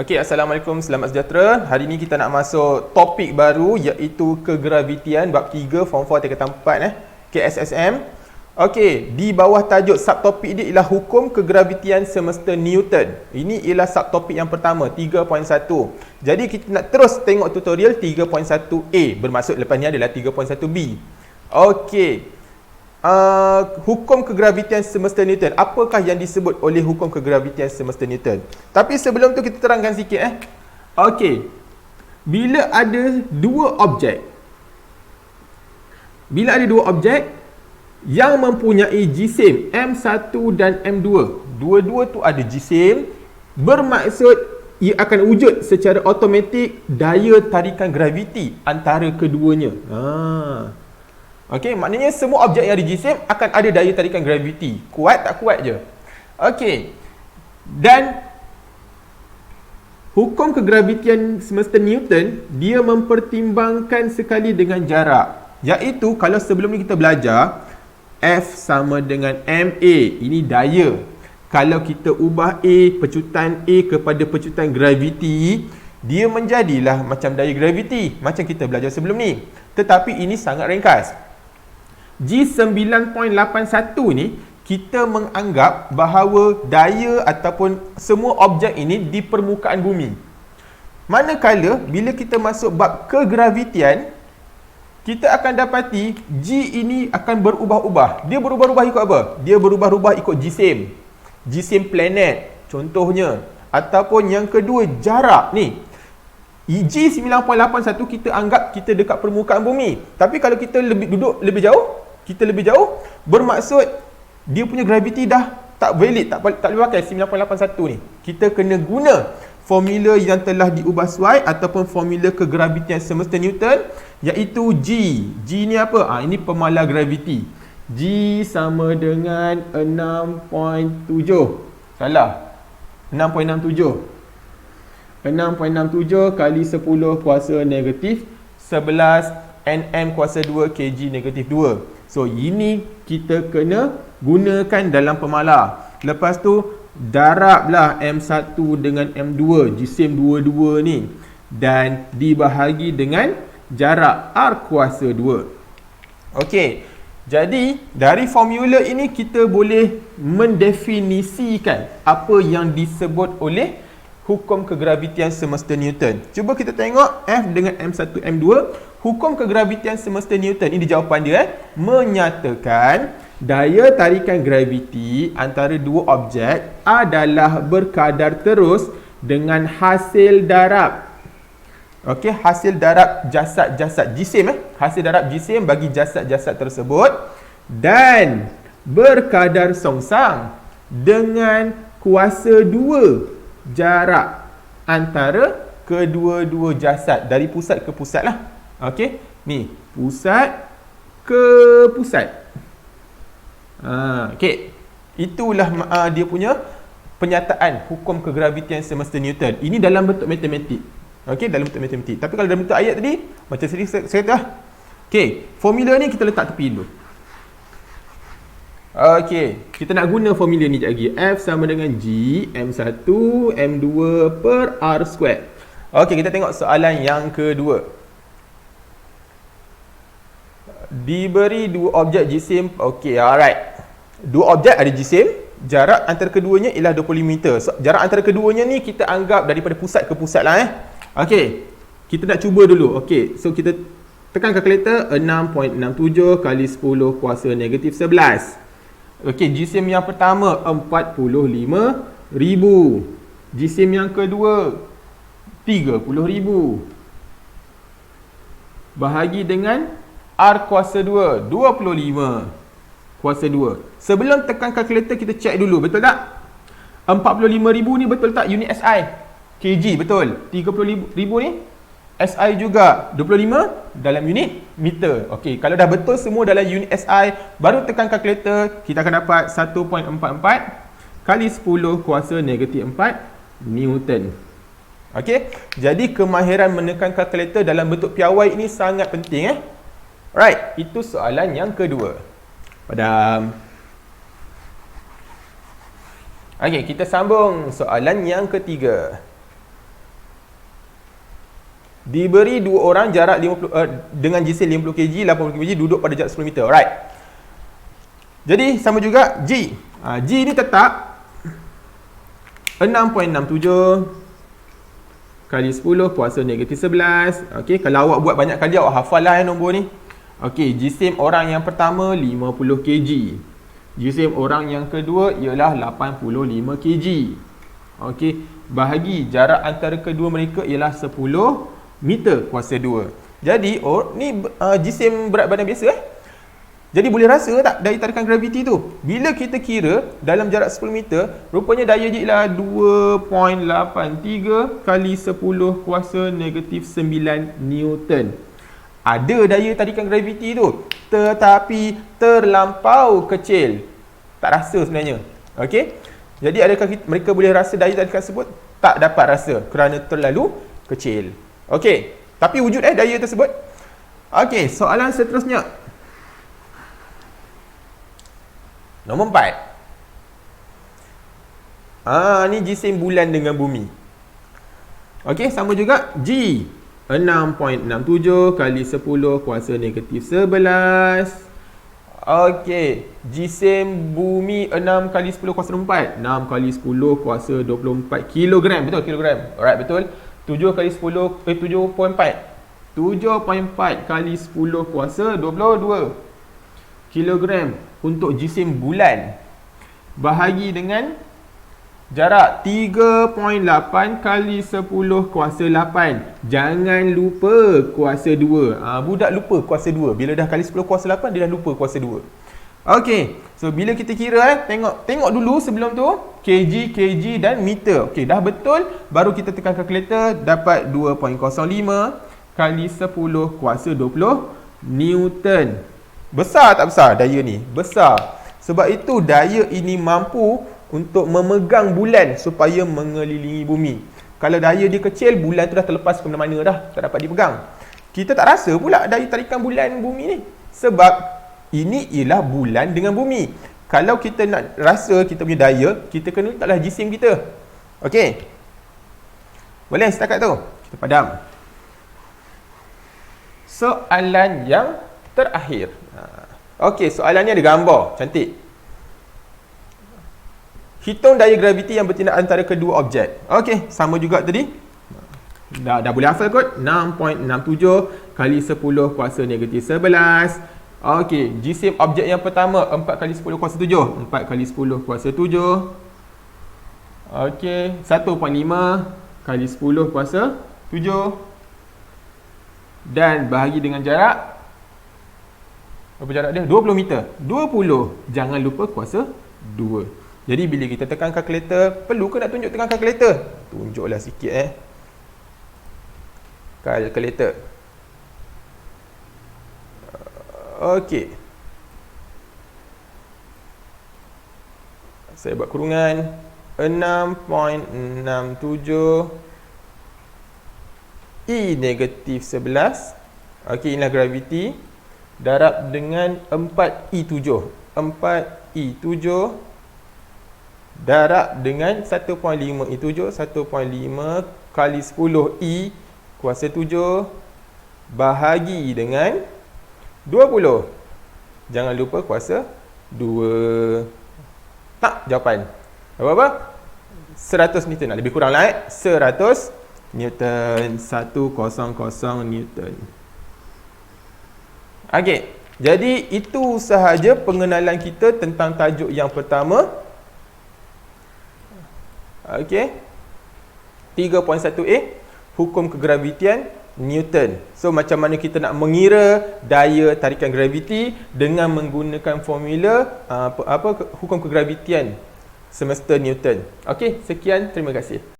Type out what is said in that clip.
Okey, Assalamualaikum, selamat sejahtera. Hari ni kita nak masuk topik baru iaitu kegravitian bab 3 form 4 tingkatan 4 KSSM. Okey, di bawah tajuk subtopik dia ialah hukum kegravitian semesta Newton. Ini ialah subtopik yang pertama 3.1. Jadi kita nak terus tengok tutorial 3.1A, bermaksud lepas ni adalah 3.1B. Okey. Hukum kegravitian semesta Newton. Apakah yang disebut oleh hukum kegravitian semesta Newton? Tapi sebelum tu kita terangkan sikit Okey. Bila ada dua objek yang mempunyai jisim M1 dan M2, dua-dua tu ada jisim, bermaksud ia akan wujud secara automatik daya tarikan graviti antara keduanya. Okey, maknanya semua objek yang ada jisim akan ada daya tarikan graviti. Kuat tak kuat je. Okey. Dan hukum kegravitian semesta Newton, dia mempertimbangkan sekali dengan jarak. Iaitu kalau sebelum ni kita belajar F sama dengan MA. Ini daya. Kalau kita ubah A, pecutan A kepada pecutan graviti, dia menjadilah macam daya graviti. Macam kita belajar sebelum ni. Tetapi ini sangat ringkas. G9.81 ni kita menganggap bahawa daya ataupun semua objek ini di permukaan bumi. Manakala bila kita masuk bab kegravitian, kita akan dapati G ini akan berubah-ubah. Dia berubah-ubah ikut apa? Dia berubah-ubah ikut jisim. Jisim planet contohnya. Ataupun yang kedua jarak ni. G9.81 kita anggap kita dekat permukaan bumi. Tapi kalau kita duduk lebih jauh, bermaksud dia punya graviti dah tak valid, tak boleh pakai 9.81 ni. Kita kena guna formula yang telah diubah sesuai ataupun formula kegravitian semesta Newton, iaitu G. G ni apa? Ini pemalar graviti. G sama dengan 6.7. Salah. 6.67 kali 10 kuasa negatif 11 Nm kuasa 2 kg negatif 2. So ini kita kena gunakan dalam pemalar. Lepas tu darablah M1 dengan M2, jisim dua-dua ni, dan dibahagi dengan jarak R kuasa 2. Okey. Jadi dari formula ini kita boleh mendefinisikan apa yang disebut oleh hukum kegravitian semesta Newton. Cuba kita tengok F dengan M1, M2. Hukum kegravitian semesta Newton, ini jawapan dia, menyatakan daya tarikan graviti antara dua objek adalah berkadar terus dengan hasil darab. Okey, hasil darab jasad-jasad jisim hasil darab jisim bagi jasad-jasad tersebut, dan berkadar songsang dengan kuasa 2 jarak antara kedua-dua jasad dari pusat ke pusat lah. Okey, ni pusat ke pusat. Okey, itulah dia punya penyataan hukum kegravitian semesta Newton. Ini dalam bentuk matematik. Okey, dalam bentuk matematik. Tapi kalau dalam bentuk ayat tadi, macam saya kata okey, formula ni kita letak tepi dulu. Okey, kita nak guna formula ni sekejap lagi. F sama dengan G M1 M2 per R squared. Okey, kita tengok soalan yang kedua. Diberi dua objek jisim. Okey, alright. Dua objek ada jisim, jarak antara keduanya ialah 25 meter. So, jarak antara keduanya ni kita anggap daripada pusat ke pusat lah Okey, kita nak cuba dulu. Okey, so kita tekan kalkulator. 6.67 kali 10 kuasa negatif 11. Okey, jisim yang pertama 45,000. Jisim yang kedua 30,000. Bahagi dengan R kuasa 2, 25 kuasa 2. Sebelum tekan kalkulator kita check dulu, betul tak? 45,000 ni betul tak unit SI? kg, betul. 30,000 ni SI juga. 25 dalam unit meter. Okey, kalau dah betul semua dalam unit SI, baru tekan kalkulator, kita akan dapat 1.44 kali 10 kuasa negatif 4 Newton. Okey, jadi kemahiran menekan kalkulator dalam bentuk piawai ini sangat penting Right, itu soalan yang kedua. Padam. Okey, kita sambung soalan yang ketiga. Diberi dua orang jarak 50 dengan jisim 50 kg, 80 kg duduk pada jarak 10 meter. Alright. Jadi sama juga G. G ni tetap 6.67 kali 10 kuasa negatif 11. Okey, kalau awak buat banyak kali awak hafal lah nombor ni. Okey, jisim orang yang pertama 50 kg. Jisim orang yang kedua ialah 85 kg. Okey, bahagi jarak antara kedua mereka ialah 10 meter kuasa 2. Jadi ni jisim berat badan biasa Jadi boleh rasa tak daya tarikan graviti tu? Bila kita kira dalam jarak 10 meter, rupanya daya dia ialah 2.83 kali 10 kuasa negatif 9 Newton. Ada daya tarikan graviti tu, tetapi terlampau kecil. Tak rasa sebenarnya. Okey? Jadi adakah mereka boleh rasa daya tarikan tersebut? Tak dapat rasa kerana terlalu kecil. Okey, tapi wujud daya tersebut. Okey, soalan seterusnya. Nombor 4. Ni jisim bulan dengan bumi. Okey, sama juga G. 6.67 kali 10 kuasa negatif 11. Okey, jisim bumi 6 kali 10 kuasa 24. 6 kali 10 kuasa 24 kilogram. Betul, kilogram. Alright, betul. 7 kali 10, 7.4. 7.4 kali 10 kuasa 22 kilogram untuk jisim bulan. Bahagi dengan jarak 3.8 kali 10 kuasa 8. Jangan lupa kuasa 2. Budak lupa kuasa 2. Bila dah kali 10 kuasa 8, dia dah lupa kuasa 2. Okey, so bila kita kira tengok dulu sebelum tu kg, kg dan meter. Okey, dah betul, baru kita tekan kalkulator, dapat 2.05 kali 10 kuasa 20 Newton. Besar tak besar daya ni? Besar. Sebab itu daya ini mampu untuk memegang bulan supaya mengelilingi bumi. Kalau daya dia kecil, bulan tu dah terlepas ke mana-mana dah, tak dapat dipegang. Kita tak rasa pula daya tarikan bulan bumi ni. Sebab ini ialah bulan dengan bumi. Kalau kita nak rasa kita punya daya, kita kena letaklah jisim kita. Okey. Boleh setakat tu? Kita padam. Soalan yang terakhir. Okey, soalan ni ada gambar. Cantik. Hitung daya graviti yang bertindak antara kedua objek. Okey, sama juga tadi. Dah boleh hafal kot. 6.67 kali 10 kuasa negatif 11. Okey, jisim objek yang pertama 4 kali 10 kuasa 7. 4 kali 10 kuasa 7. Okey, 1.5 kali 10 kuasa 7. Dan bahagi dengan jarak. Apa jarak dia? 20 meter. 20. Jangan lupa kuasa 2. Jadi bila kita tekan kalkulator, perlu ke nak tunjuk tekan kalkulator? Tunjuklah sikit kalkulator. Okey. Saya buat kurungan 6.67 E negatif 11. Okey, inilah graviti. Darab dengan 4E7. 4E7 darab dengan 1.5 E7. 1.5 kali 10 E kuasa 7 bahagi dengan 20. Jangan lupa kuasa 2. Tak, jawapan. Apa? 100 Newton. Lebih kurang lah 100 Newton. 100 Newton. Okey. Jadi itu sahaja pengenalan kita tentang tajuk yang pertama. Okey. 3.1a, hukum kegravitian Newton. So macam mana kita nak mengira daya tarikan graviti dengan menggunakan formula hukum kegravitian semesta Newton. Okey, sekian, terima kasih.